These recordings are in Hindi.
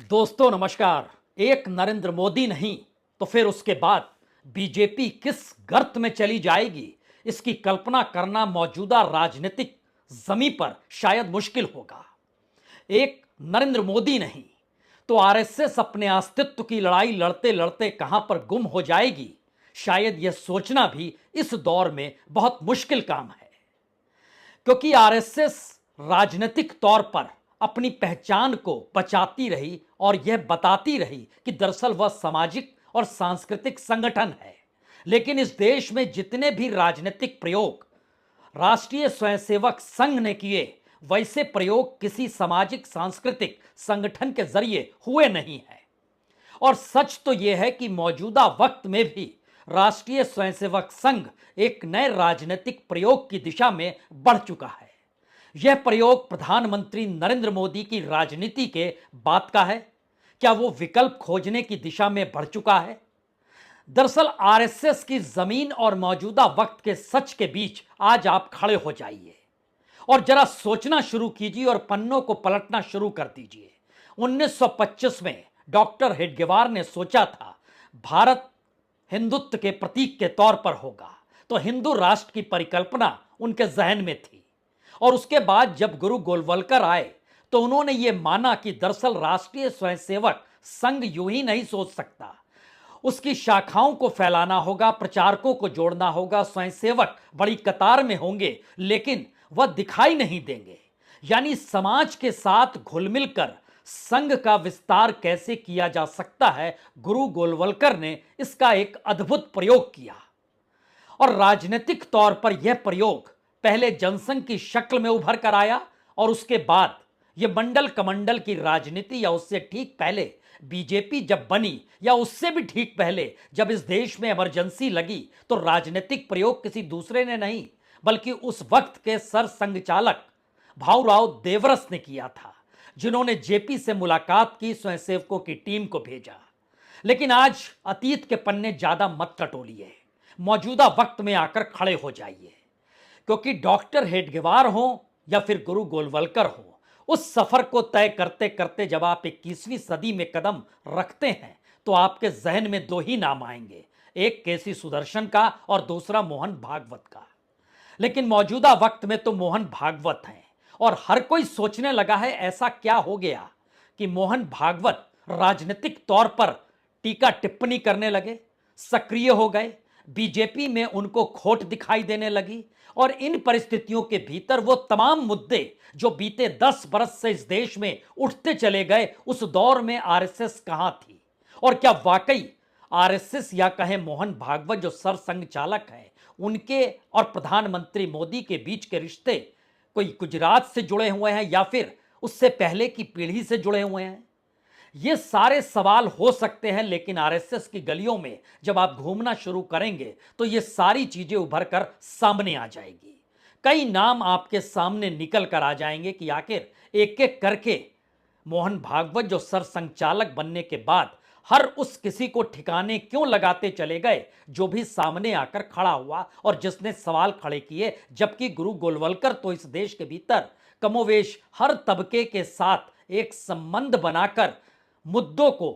दोस्तों नमस्कार। एक नरेंद्र मोदी नहीं तो फिर उसके बाद बीजेपी किस गर्त में चली जाएगी, इसकी कल्पना करना मौजूदा राजनीतिक जमी पर शायद मुश्किल होगा। एक नरेंद्र मोदी नहीं तो आरएसएस अपने अस्तित्व की लड़ाई लड़ते लड़ते कहां पर गुम हो जाएगी, शायद यह सोचना भी इस दौर में बहुत मुश्किल काम है। क्योंकि आरएसएस राजनीतिक तौर पर अपनी पहचान को बचाती रही और यह बताती रही कि दरअसल वह सामाजिक और सांस्कृतिक संगठन है। लेकिन इस देश में जितने भी राजनीतिक प्रयोग राष्ट्रीय स्वयंसेवक संघ ने किए, वैसे प्रयोग किसी सामाजिक सांस्कृतिक संगठन के जरिए हुए नहीं है। और सच तो यह है कि मौजूदा वक्त में भी राष्ट्रीय स्वयंसेवक संघ एक नए राजनीतिक प्रयोग की दिशा में बढ़ चुका है। यह प्रयोग प्रधानमंत्री नरेंद्र मोदी की राजनीति के बाद का है। क्या वो विकल्प खोजने की दिशा में बढ़ चुका है? दरअसल आरएसएस की जमीन और मौजूदा वक्त के सच के बीच आज आप खड़े हो जाइए और जरा सोचना शुरू कीजिए और पन्नों को पलटना शुरू कर दीजिए। 1925 में डॉक्टर हेडगेवार ने सोचा था भारत हिंदुत्व के प्रतीक के तौर पर होगा, तो हिंदू राष्ट्र की परिकल्पना उनके जहन में थी। और उसके बाद जब गुरु गोलवलकर आए तो उन्होंने ये माना कि दरअसल राष्ट्रीय स्वयंसेवक संघ यूं ही नहीं सोच सकता, उसकी शाखाओं को फैलाना होगा, प्रचारकों को जोड़ना होगा। स्वयंसेवक बड़ी कतार में होंगे लेकिन वह दिखाई नहीं देंगे। यानी समाज के साथ घुल मिलकर संघ का विस्तार कैसे किया जा सकता है, गुरु गोलवलकर ने इसका एक अद्भुत प्रयोग किया। और राजनीतिक तौर पर यह प्रयोग पहले जनसंघ की शक्ल में उभर कर आया और उसके बाद यह मंडल कमंडल की राजनीति, या उससे ठीक पहले बीजेपी जब बनी, या उससे भी ठीक पहले जब इस देश में इमरजेंसी लगी, तो राजनीतिक प्रयोग किसी दूसरे ने नहीं बल्कि उस वक्त के सर संघ चालक भाऊराव देवरस ने किया था, जिन्होंने जेपी से मुलाकात की, स्वयंसेवकों की टीम को भेजा। लेकिन आज अतीत के पन्ने ज्यादा मत टटोलिए, मौजूदा वक्त में आकर खड़े हो जाइए। क्योंकि डॉक्टर हेडगेवार हो या फिर गुरु गोलवलकर हो, उस सफर को तय करते करते जब आप 21वीं सदी में कदम रखते हैं तो आपके जहन में दो ही नाम आएंगे, एक केसी सुदर्शन का और दूसरा मोहन भागवत का। लेकिन मौजूदा वक्त में तो मोहन भागवत हैं और हर कोई सोचने लगा है ऐसा क्या हो गया कि मोहन भागवत राजनीतिक तौर पर टीका टिप्पणी करने लगे, सक्रिय हो गए, बीजेपी में उनको खोट दिखाई देने लगी। और इन परिस्थितियों के भीतर वो तमाम मुद्दे जो बीते 10 बरस से इस देश में उठते चले गए, उस दौर में आरएसएस कहां थी? और क्या वाकई आरएसएस या कहें मोहन भागवत जो सरसंघ चालक हैं, उनके और प्रधानमंत्री मोदी के बीच के रिश्ते कोई गुजरात से जुड़े हुए हैं या फिर उससे पहले की पीढ़ी से जुड़े हुए हैं? ये सारे सवाल हो सकते हैं, लेकिन आरएसएस की गलियों में जब आप घूमना शुरू करेंगे तो ये सारी चीजें उभर कर सामने आ जाएगी। कई नाम आपके सामने निकल कर आ जाएंगे कि आखिर एक एक करके मोहन भागवत जो सरसंघचालक बनने के बाद हर उस किसी को ठिकाने क्यों लगाते चले गए जो भी सामने आकर खड़ा हुआ और जिसने सवाल खड़े किए, जबकि गुरु गोलवलकर तो इस देश के भीतर कमोवेश हर तबके के साथ एक संबंध बनाकर मुद्दों को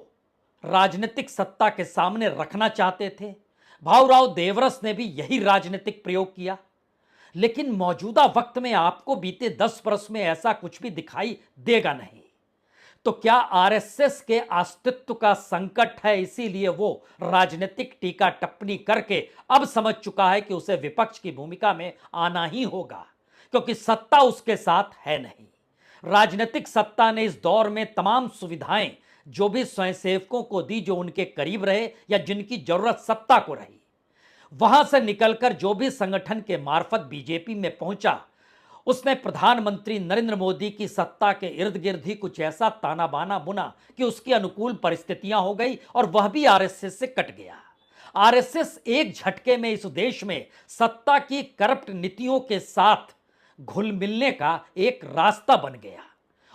राजनीतिक सत्ता के सामने रखना चाहते थे। भाऊराव देवरस ने भी यही राजनीतिक प्रयोग किया। लेकिन मौजूदा वक्त में आपको बीते 10 वर्ष में ऐसा कुछ भी दिखाई देगा नहीं। तो क्या आरएसएस के अस्तित्व का संकट है, इसीलिए वो राजनीतिक टीका टिप्पणी करके अब समझ चुका है कि उसे विपक्ष की भूमिका में आना ही होगा, क्योंकि सत्ता उसके साथ है नहीं। राजनीतिक सत्ता ने इस दौर में तमाम सुविधाएं जो भी स्वयंसेवकों को दी, जो उनके करीब रहे या जिनकी जरूरत सत्ता को रही, वहां से निकलकर जो भी संगठन के मार्फत बीजेपी में पहुंचा, उसने प्रधानमंत्री नरेंद्र मोदी की सत्ता के इर्द गिर्द ही कुछ ऐसा ताना बाना बुना कि उसकी अनुकूल परिस्थितियां हो गई और वह भी आरएसएस से कट गया। आरएसएस एक झटके में इस देश में सत्ता की करप्ट नीतियों के साथ घुल मिलने का एक रास्ता बन गया।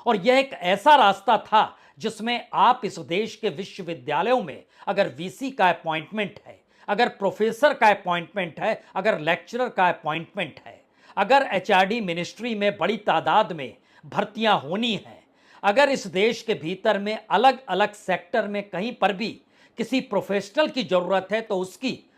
और यह एक ऐसा रास्ता था जिसमें आप इस देश के विश्वविद्यालयों में अगर वीसी का अपॉइंटमेंट है, अगर प्रोफेसर का अपॉइंटमेंट है, अगर लेक्चरर का अपॉइंटमेंट है, अगर एचआरडी मिनिस्ट्री में बड़ी तादाद में भर्तियां होनी हैं, अगर इस देश के भीतर में अलग अलग सेक्टर में कहीं पर भी किसी प्रोफेशनल की जरूरत है तो उसकी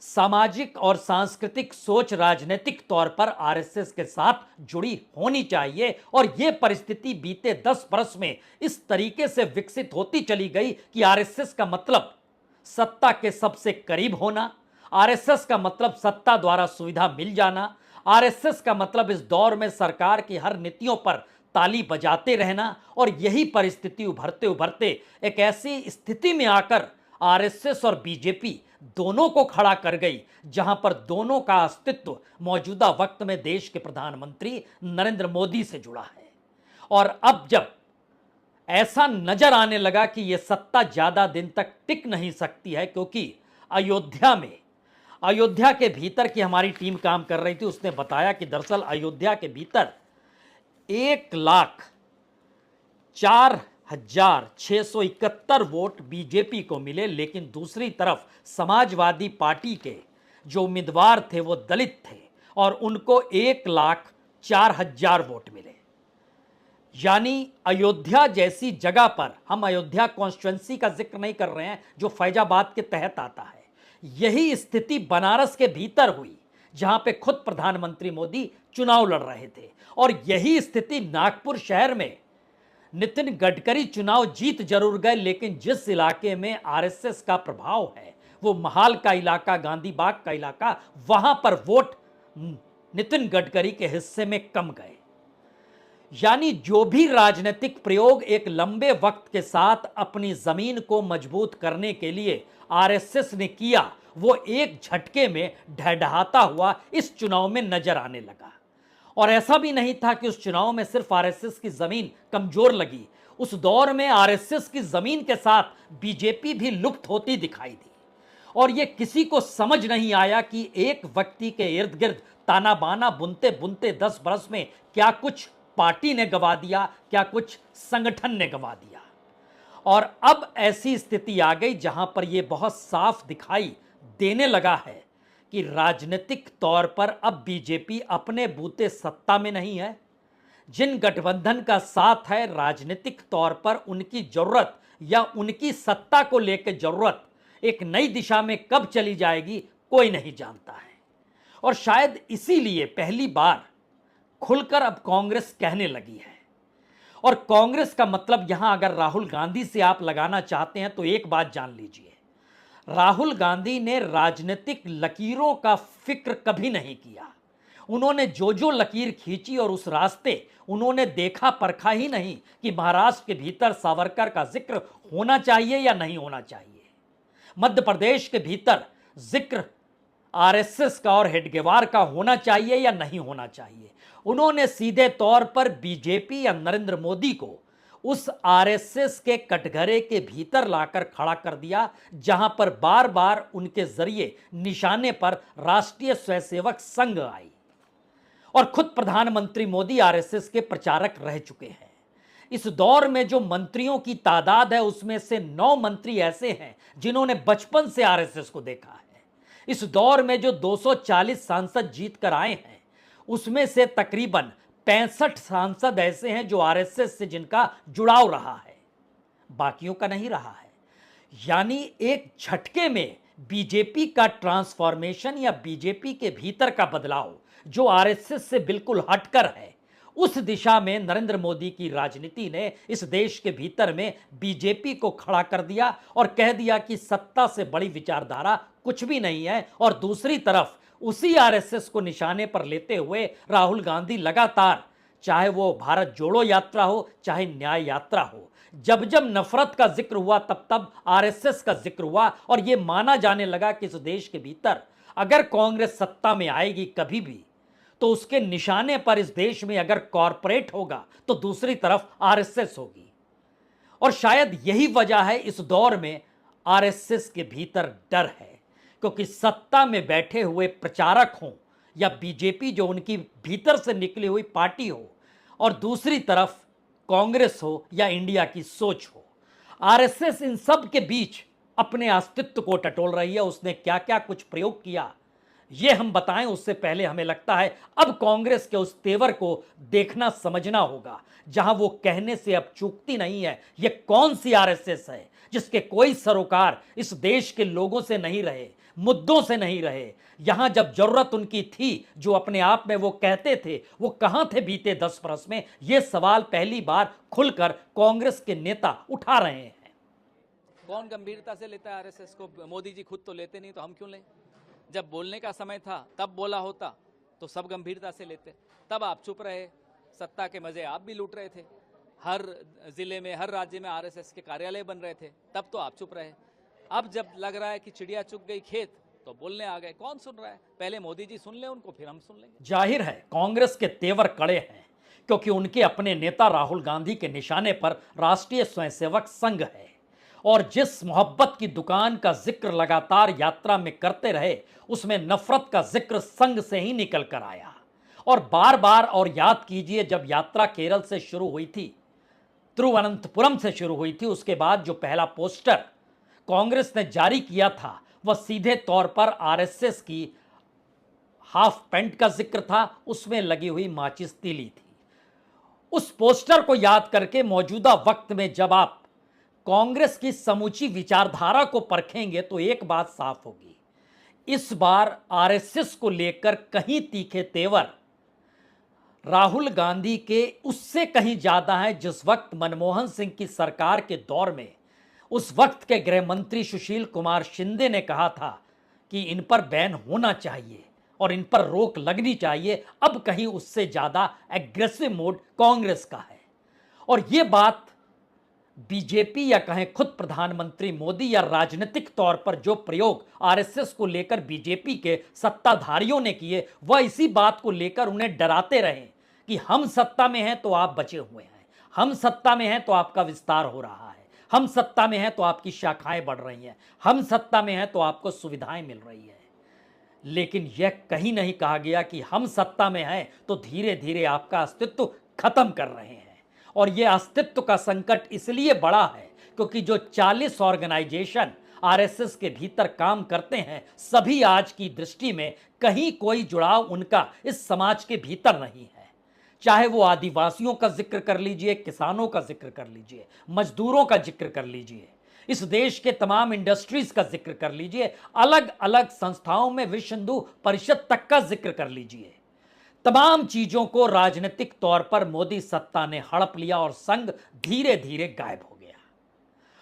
सामाजिक और सांस्कृतिक सोच राजनीतिक तौर पर आरएसएस के साथ जुड़ी होनी चाहिए। और यह परिस्थिति बीते 10 वर्ष में इस तरीके से विकसित होती चली गई कि आरएसएस का मतलब सत्ता के सबसे करीब होना, आरएसएस का मतलब सत्ता द्वारा सुविधा मिल जाना, आरएसएस का मतलब इस दौर में सरकार की हर नीतियों पर ताली बजाते रहना। और यही परिस्थिति उभरते उभरते एक ऐसी स्थिति में आकर आरएसएस और बीजेपी दोनों को खड़ा कर गई जहां पर दोनों का अस्तित्व मौजूदा वक्त में देश के प्रधानमंत्री नरेंद्र मोदी से जुड़ा है। और अब जब ऐसा नजर आने लगा कि यह सत्ता ज्यादा दिन तक टिक नहीं सकती है, क्योंकि अयोध्या के भीतर की हमारी टीम काम कर रही थी, उसने बताया कि दरअसल अयोध्या के भीतर 1,04,671 वोट बीजेपी को मिले, लेकिन दूसरी तरफ समाजवादी पार्टी के जो उम्मीदवार थे वो दलित थे और उनको 1,04,000 वोट मिले। यानी अयोध्या जैसी जगह पर, हम अयोध्या कॉन्स्टिट्यूएंसी का जिक्र नहीं कर रहे हैं जो फैजाबाद के तहत आता है, यही स्थिति बनारस के भीतर हुई जहां पे खुद प्रधानमंत्री मोदी चुनाव लड़ रहे थे। और यही स्थिति नागपुर शहर में नितिन गडकरी चुनाव जीत जरूर गए, लेकिन जिस इलाके में आरएसएस का प्रभाव है वो महाल का इलाका, गांधी बाग का इलाका, वहां पर वोट नितिन गडकरी के हिस्से में कम गए। यानी जो भी राजनीतिक प्रयोग एक लंबे वक्त के साथ अपनी जमीन को मजबूत करने के लिए आरएसएस ने किया, वो एक झटके में ढहढहाता हुआ इस चुनाव में नजर आने लगा। और ऐसा भी नहीं था कि उस चुनाव में सिर्फ आरएसएस की जमीन कमजोर लगी, उस दौर में आरएसएस की जमीन के साथ बीजेपी भी लुप्त होती दिखाई दी। और यह किसी को समझ नहीं आया कि एक व्यक्ति के इर्द गिर्द ताना बाना बुनते बुनते 10 बरस में क्या कुछ पार्टी ने गवा दिया, क्या कुछ संगठन ने गवा दिया। और अब ऐसी स्थिति आ गई जहां पर यह बहुत साफ दिखाई देने लगा है कि राजनीतिक तौर पर अब बीजेपी अपने बूते सत्ता में नहीं है। जिन गठबंधन का साथ है, राजनीतिक तौर पर उनकी जरूरत या उनकी सत्ता को लेकर जरूरत एक नई दिशा में कब चली जाएगी कोई नहीं जानता है। और शायद इसीलिए पहली बार खुलकर अब कांग्रेस कहने लगी है। और कांग्रेस का मतलब यहां अगर राहुल गांधी से आप लगाना चाहते हैं तो एक बात जान लीजिए, राहुल गांधी ने राजनीतिक लकीरों का फिक्र कभी नहीं किया। उन्होंने जो जो लकीर खींची और उस रास्ते उन्होंने देखा परखा ही नहीं कि महाराष्ट्र के भीतर सावरकर का जिक्र होना चाहिए या नहीं होना चाहिए, मध्य प्रदेश के भीतर जिक्र आरएसएस का और हेडगेवार का होना चाहिए या नहीं होना चाहिए। उन्होंने सीधे तौर पर बीजेपी या नरेंद्र मोदी को उस आरएसएस के कटघरे के भीतर लाकर खड़ा कर दिया जहां पर बार बार उनके जरिए निशाने पर राष्ट्रीय स्वयंसेवक संघ आई। और खुद प्रधानमंत्री मोदी आरएसएस के प्रचारक रह चुके हैं। इस दौर में जो मंत्रियों की तादाद है उसमें से 9 मंत्री ऐसे हैं जिन्होंने बचपन से आरएसएस को देखा है। इस दौर में जो 240 सांसद जीत कर आए हैं उसमें से तकरीबन 65 सांसद ऐसे हैं जो आरएसएस से जिनका जुड़ाव रहा है, बाकियों का नहीं रहा है। यानी एक झटके में बीजेपी का ट्रांसफॉर्मेशन या बीजेपी के भीतर का बदलाव जो आरएसएस से बिल्कुल हटकर है, उस दिशा में नरेंद्र मोदी की राजनीति ने इस देश के भीतर में बीजेपी को खड़ा कर दिया और कह दिया कि सत्ता से बड़ी विचारधारा कुछ भी नहीं है। और दूसरी तरफ उसी आरएसएस को निशाने पर लेते हुए राहुल गांधी लगातार, चाहे वो भारत जोड़ो यात्रा हो चाहे न्याय यात्रा हो, जब जब नफरत का जिक्र हुआ तब तब आरएसएस का जिक्र हुआ। और यह माना जाने लगा कि इस देश के भीतर अगर कांग्रेस सत्ता में आएगी कभी भी तो उसके निशाने पर इस देश में अगर कॉरपोरेट होगा तो दूसरी तरफ आरएसएस होगी। और शायद यही वजह है इस दौर में आरएसएस के भीतर डर है, क्योंकि सत्ता में बैठे हुए प्रचारक हों या बीजेपी जो उनकी भीतर से निकली हुई पार्टी हो, और दूसरी तरफ कांग्रेस हो या इंडिया की सोच हो, आरएसएस इन सब के बीच अपने अस्तित्व को टटोल रही है। उसने क्या क्या कुछ प्रयोग किया ये हम बताएं उससे पहले हमें लगता है अब कांग्रेस के उस तेवर को देखना समझना होगा जहां वो कहने से अब चूकती नहीं है। ये कौन सी आरएसएस है जिसके कोई सरोकार इस देश के लोगों से नहीं रहे, मुद्दों से नहीं रहे। यहां जब जरूरत उनकी थी, जो अपने आप में वो कहते थे, वो कहां थे बीते 10 वर्ष में? ये सवाल पहली बार खुलकर कांग्रेस के नेता उठा रहे हैं। कौन गंभीरता से लेता है आरएसएस को? मोदी जी खुद तो लेते नहीं, तो हम क्यों लें? जब बोलने का समय था तब बोला होता तो सब गंभीरता से लेते। तब आप चुप रहे, सत्ता के मजे आप भी लूट रहे थे। हर जिले में, हर राज्य में आरएसएस के कार्यालय बन रहे थे, तब तो आप चुप रहे। अब जब लग रहा है कि चिड़िया चुग गई खेत, तो बोलने आ गए। कौन सुन रहा है? पहले मोदी जी सुन ले उनको, फिर हम सुन लेंगे। जाहिर है कांग्रेस के तेवर कड़े हैं, क्योंकि उनके अपने नेता राहुल गांधी के निशाने पर राष्ट्रीय स्वयंसेवक संघ है। और जिस मोहब्बत की दुकान का जिक्र लगातार यात्रा में करते रहे, उसमें नफरत का जिक्र संघ से ही निकल कर आया। और बार बार, और याद कीजिए, जब यात्रा केरल से शुरू हुई थी, तिरुवनंतपुरम से शुरू हुई थी, उसके बाद जो पहला पोस्टर कांग्रेस ने जारी किया था वह सीधे तौर पर आरएसएस की हाफ पैंट का जिक्र था, उसमें लगी हुई माचिस तीली थी। उस पोस्टर को याद करके मौजूदा वक्त में जब आप कांग्रेस की समूची विचारधारा को परखेंगे तो एक बात साफ होगी, इस बार आरएसएस को लेकर कहीं तीखे तेवर राहुल गांधी के उससे कहीं ज्यादा है जिस वक्त मनमोहन सिंह की सरकार के दौर में उस वक्त के गृह मंत्री सुशील कुमार शिंदे ने कहा था कि इन पर बैन होना चाहिए और इन पर रोक लगनी चाहिए। अब कहीं उससे ज्यादा एग्रेसिव मोड कांग्रेस का है। और यह बात बीजेपी या कहें खुद प्रधानमंत्री मोदी या राजनीतिक तौर पर जो प्रयोग आरएसएस को लेकर बीजेपी के सत्ताधारियों ने किए, वह इसी बात को लेकर उन्हें डराते रहे कि हम सत्ता में हैं तो आप बचे हुए हैं, हम सत्ता में हैं तो आपका विस्तार हो रहा है, हम सत्ता में हैं तो आपकी शाखाएं बढ़ रही हैं, हम सत्ता में हैं तो आपको सुविधाएं मिल रही है। लेकिन यह कहीं नहीं कहा गया कि हम सत्ता में हैं तो धीरे धीरे आपका अस्तित्व खत्म कर रहे हैं। और यह अस्तित्व का संकट इसलिए बड़ा है क्योंकि जो 40 ऑर्गेनाइजेशन आरएसएस के भीतर काम करते हैं, सभी आज की दृष्टि में कहीं कोई जुड़ाव उनका इस समाज के भीतर नहीं है। चाहे वो आदिवासियों का जिक्र कर लीजिए, किसानों का जिक्र कर लीजिए, मजदूरों का जिक्र कर लीजिए, इस देश के तमाम इंडस्ट्रीज का जिक्र कर लीजिए, अलग अलग संस्थाओं में विश्व हिंदू परिषद तक का जिक्र कर लीजिए। तमाम चीजों को राजनीतिक तौर पर मोदी सत्ता ने हड़प लिया और संघ धीरे धीरे गायब हो गया।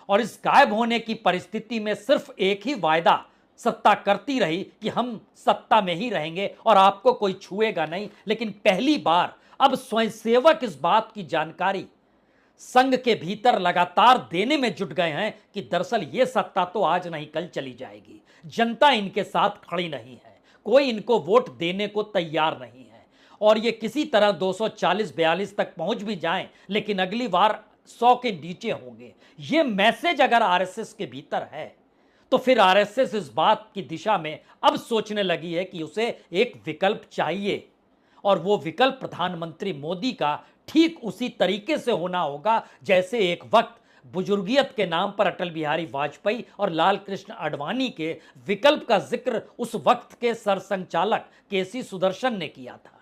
और इस गायब होने की परिस्थिति में सिर्फ एक ही वायदा सत्ता करती रही कि हम सत्ता में ही रहेंगे और आपको कोई छुएगा नहीं। लेकिन पहली बार अब स्वयंसेवक इस बात की जानकारी संघ के भीतर लगातार देने में जुट गए हैं कि दरअसल ये सत्ता तो आज नहीं कल चली जाएगी, जनता इनके साथ खड़ी नहीं है, कोई इनको वोट देने को तैयार नहीं है। और ये किसी तरह 240-42 तक पहुंच भी जाएं, लेकिन अगली बार 100 के नीचे होंगे। ये मैसेज अगर आरएसएस के भीतर है तो फिर आरएसएस इस बात की दिशा में अब सोचने लगी है कि उसे एक विकल्प चाहिए, और वो विकल्प प्रधानमंत्री मोदी का ठीक उसी तरीके से होना होगा जैसे एक वक्त बुजुर्गियत के नाम पर अटल बिहारी वाजपेयी और लाल कृष्ण आडवाणी के विकल्प का जिक्र उस वक्त के सरसंघचालक केसी सुदर्शन ने किया था।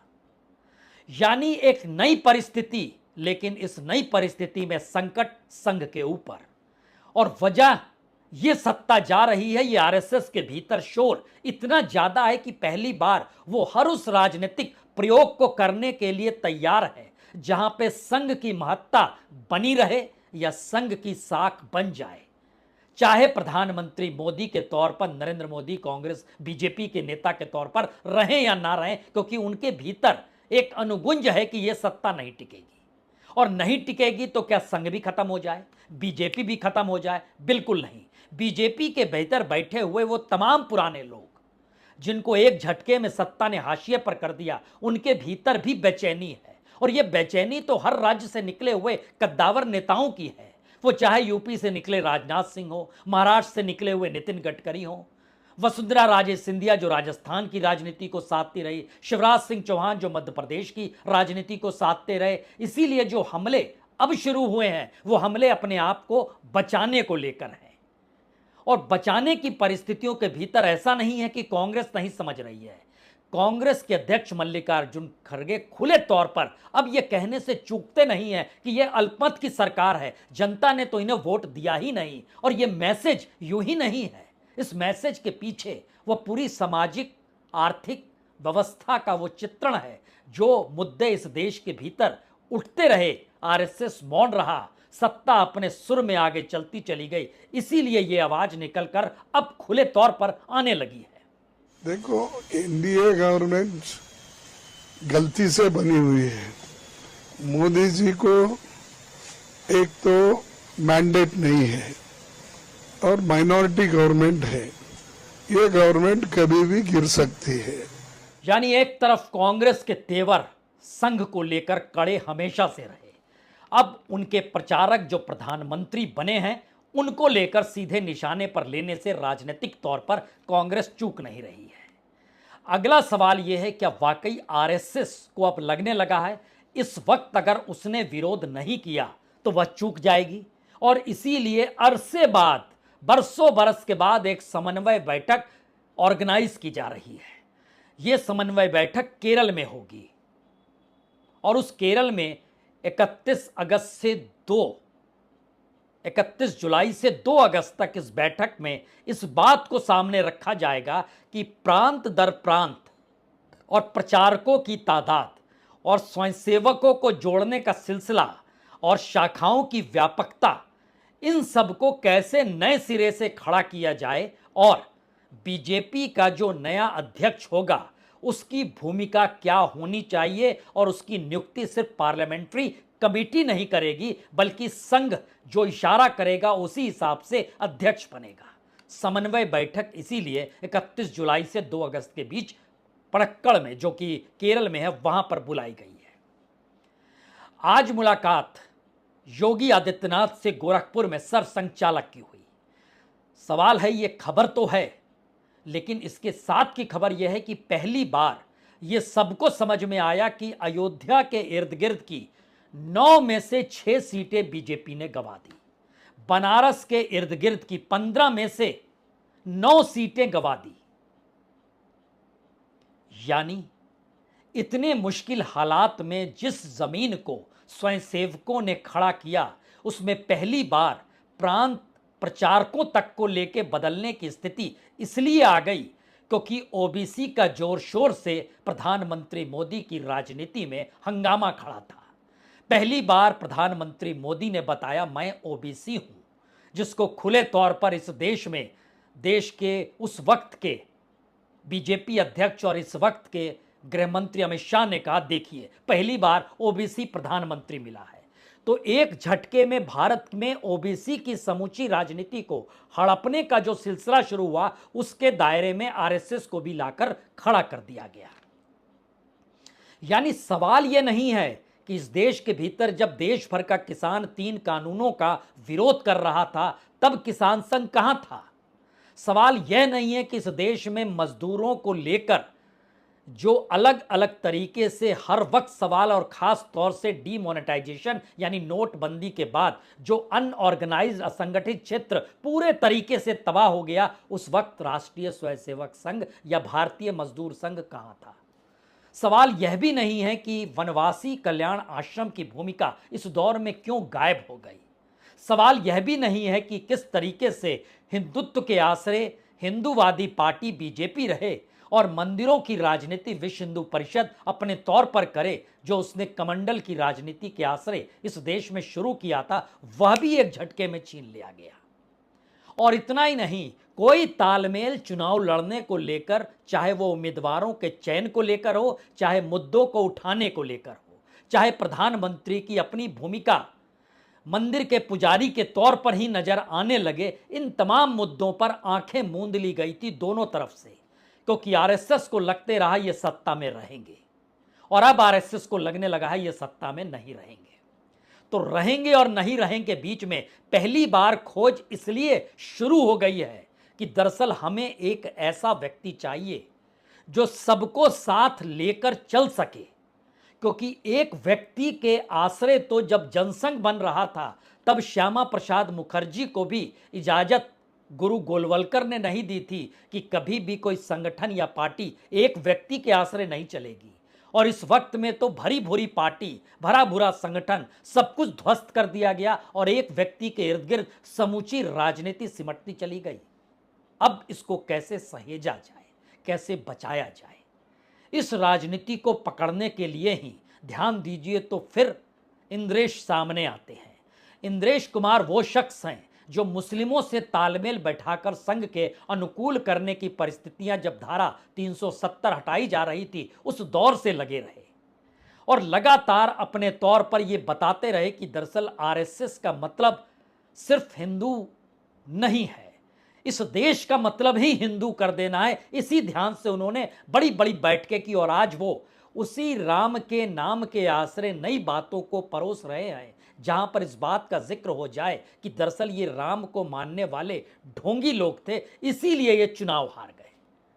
यानी एक नई परिस्थिति, लेकिन इस नई परिस्थिति में संकट संघ के ऊपर। और वजह ये सत्ता जा रही है, ये आरएसएस के भीतर शोर इतना ज्यादा है कि पहली बार वो हर उस राजनीतिक प्रयोग को करने के लिए तैयार है जहां पे संघ की महत्ता बनी रहे या संघ की साख बन जाए। चाहे प्रधानमंत्री मोदी के तौर पर नरेंद्र मोदी कांग्रेस बीजेपी के नेता के तौर पर रहें या ना रहें, क्योंकि उनके भीतर एक अनुगुंज है कि यह सत्ता नहीं टिकेगी। और नहीं टिकेगी तो क्या संघ भी खत्म हो जाए, बीजेपी भी खत्म हो जाए? बिल्कुल नहीं। बीजेपी के भीतर बैठे हुए वो तमाम पुराने लोग जिनको एक झटके में सत्ता ने हाशिए पर कर दिया, उनके भीतर भी बेचैनी है। और ये बेचैनी तो हर राज्य से निकले हुए कद्दावर नेताओं की है। वो चाहे यूपी से निकले राजनाथ सिंह हो, महाराष्ट्र से निकले हुए नितिन गडकरी हो, वसुंधरा राजे सिंधिया जो राजस्थान की राजनीति को साधती रही, शिवराज सिंह चौहान जो मध्य प्रदेश की राजनीति को साधते रहे। इसीलिए जो हमले अब शुरू हुए हैं वो हमले अपने आप को बचाने को लेकर हैं। और बचाने की परिस्थितियों के भीतर ऐसा नहीं है कि कांग्रेस नहीं समझ रही है। कांग्रेस के अध्यक्ष मल्लिकार्जुन खड़गे खुले तौर पर अब यह कहने से चूकते नहीं है कि यह अल्पमत की सरकार है, जनता ने तो इन्हें वोट दिया ही नहीं। और यह मैसेज यूं ही नहीं है, इस मैसेज के पीछे वह पूरी सामाजिक आर्थिक व्यवस्था का वो चित्रण है जो मुद्दे इस देश के भीतर उठते रहे, आरएसएस मौन रहा, सत्ता अपने सुर में आगे चलती चली गई, इसीलिए ये आवाज निकलकर अब खुले तौर पर आने लगी है। देखो, एनडीए गवर्नमेंट गलती से बनी हुई है। मोदी जी को एक तो मैंडेट नहीं है और माइनॉरिटी गवर्नमेंट है। ये गवर्नमेंट कभी भी गिर सकती है। यानी एक तरफ कांग्रेस के तेवर संघ को लेकर कड़े हमेशा से रहे, अब उनके प्रचारक जो प्रधानमंत्री बने हैं उनको लेकर सीधे निशाने पर लेने से राजनीतिक तौर पर कांग्रेस चूक नहीं रही है। अगला सवाल यह है, क्या वाकई आरएसएस को अब लगने लगा है इस वक्त अगर उसने विरोध नहीं किया तो वह चूक जाएगी, और इसीलिए अरसे बाद, बरसों बरस के बाद एक समन्वय बैठक ऑर्गेनाइज की जा रही है। यह समन्वय बैठक केरल में होगी और उस केरल में 31 जुलाई से 2 अगस्त तक इस बैठक में इस बात को सामने रखा जाएगा कि प्रांत दर प्रांत और प्रचारकों की तादाद और स्वयंसेवकों को जोड़ने का सिलसिला और शाखाओं की व्यापकता, इन सब को कैसे नए सिरे से खड़ा किया जाए और बीजेपी का जो नया अध्यक्ष होगा उसकी भूमिका क्या होनी चाहिए, और उसकी नियुक्ति सिर्फ पार्लियामेंट्री कमेटी नहीं करेगी बल्कि संघ जो इशारा करेगा उसी हिसाब से अध्यक्ष बनेगा। समन्वय बैठक इसीलिए 31 जुलाई से 2 अगस्त के बीच पड़क्कड़ में, जो कि केरल में है, वहां पर बुलाई गई है। आज मुलाकात योगी आदित्यनाथ से गोरखपुर में सरसंघचालक की हुई। सवाल है, ये खबर तो है, लेकिन इसके साथ की खबर यह है कि पहली बार यह सबको समझ में आया कि अयोध्या के इर्द गिर्द की 9 में से 6 सीटें बीजेपी ने गंवा दी, बनारस के इर्द गिर्द की 15 में से 9 सीटें गंवा दी। यानी इतने मुश्किल हालात में जिस जमीन को स्वयंसेवकों ने खड़ा किया उसमें पहली बार प्रांत प्रचारकों तक को लेके बदलने की स्थिति इसलिए आ गई क्योंकि ओबीसी का जोर शोर से प्रधानमंत्री मोदी की राजनीति में हंगामा खड़ा था। पहली बार प्रधानमंत्री मोदी ने बताया, मैं ओबीसी हूं, जिसको खुले तौर पर इस देश में देश के उस वक्त के बीजेपी अध्यक्ष और इस वक्त के गृह मंत्री अमित शाह ने कहा, देखिए पहली बार ओबीसी प्रधानमंत्री मिला है। तो एक झटके में भारत में ओबीसी की समूची राजनीति को हड़पने का जो सिलसिला शुरू हुआ उसके दायरे में आरएसएस को भी लाकर खड़ा कर दिया गया। यानी सवाल यह नहीं है कि इस देश के भीतर जब देश भर का किसान 3 कानूनों का विरोध कर रहा था तब किसान संघ कहां था। सवाल यह नहीं है कि इस देश में मजदूरों को लेकर जो अलग अलग तरीके से हर वक्त सवाल, और खास तौर से डीमोनेटाइजेशन यानी नोटबंदी के बाद जो अनऑर्गेनाइज्ड असंगठित क्षेत्र पूरे तरीके से तबाह हो गया, उस वक्त राष्ट्रीय स्वयंसेवक संघ या भारतीय मजदूर संघ कहां था। सवाल यह भी नहीं है कि वनवासी कल्याण आश्रम की भूमिका इस दौर में क्यों गायब हो गई। सवाल यह भी नहीं है कि किस तरीके से हिंदुत्व के आश्रय हिंदूवादी पार्टी बीजेपी रहे और मंदिरों की राजनीति विश्व हिंदू परिषद अपने तौर पर करे, जो उसने कमंडल की राजनीति के आश्रय इस देश में शुरू किया था, वह भी एक झटके में छीन लिया गया। और इतना ही नहीं, कोई तालमेल चुनाव लड़ने को लेकर, चाहे वो उम्मीदवारों के चयन को लेकर हो, चाहे मुद्दों को उठाने को लेकर हो, चाहे प्रधानमंत्री की अपनी भूमिका मंदिर के पुजारी के तौर पर ही नजर आने लगे, इन तमाम मुद्दों पर आंखें मूंद ली गई थी दोनों तरफ से, क्योंकि आरएसएस को लगते रहा ये सत्ता में रहेंगे, और अब आरएसएस को लगने लगा है ये सत्ता में नहीं रहेंगे। तो रहेंगे और नहीं रहेंगे बीच में पहली बार खोज इसलिए शुरू हो गई है कि दरअसल हमें एक ऐसा व्यक्ति चाहिए जो सबको साथ लेकर चल सके, क्योंकि एक व्यक्ति के आश्रय तो जब जनसंघ बन रहा था तब श्यामा प्रसाद मुखर्जी को भी इजाजत गुरु गोलवलकर ने नहीं दी थी कि कभी भी कोई संगठन या पार्टी एक व्यक्ति के आश्रय नहीं चलेगी। और इस वक्त में तो भरी भूरी पार्टी, भरा भूरा संगठन, सब कुछ ध्वस्त कर दिया गया और एक व्यक्ति के इर्द गिर्द समूची राजनीति सिमटती चली गई। अब इसको कैसे सहेजा जाए, कैसे बचाया जाए? इस राजनीति को पकड़ने के लिए ही ध्यान दीजिए तो फिर इंद्रेश सामने आते हैं। इंद्रेश कुमार वो शख्स हैं जो मुस्लिमों से तालमेल बैठाकर संघ के अनुकूल करने की परिस्थितियां जब धारा 370 हटाई जा रही थी उस दौर से लगे रहे और लगातार अपने तौर पर यह बताते रहे कि दरअसल आरएसएस का मतलब सिर्फ हिंदू नहीं है, इस देश का मतलब ही हिंदू कर देना है। इसी ध्यान से उन्होंने बड़ी बड़ी बैठकें की और आज वो उसी राम के नाम के आश्रय नई बातों को परोस रहे हैं, जहां पर इस बात का जिक्र हो जाए कि दरअसल ये राम को मानने वाले ढोंगी लोग थे, इसीलिए ये चुनाव हार गए।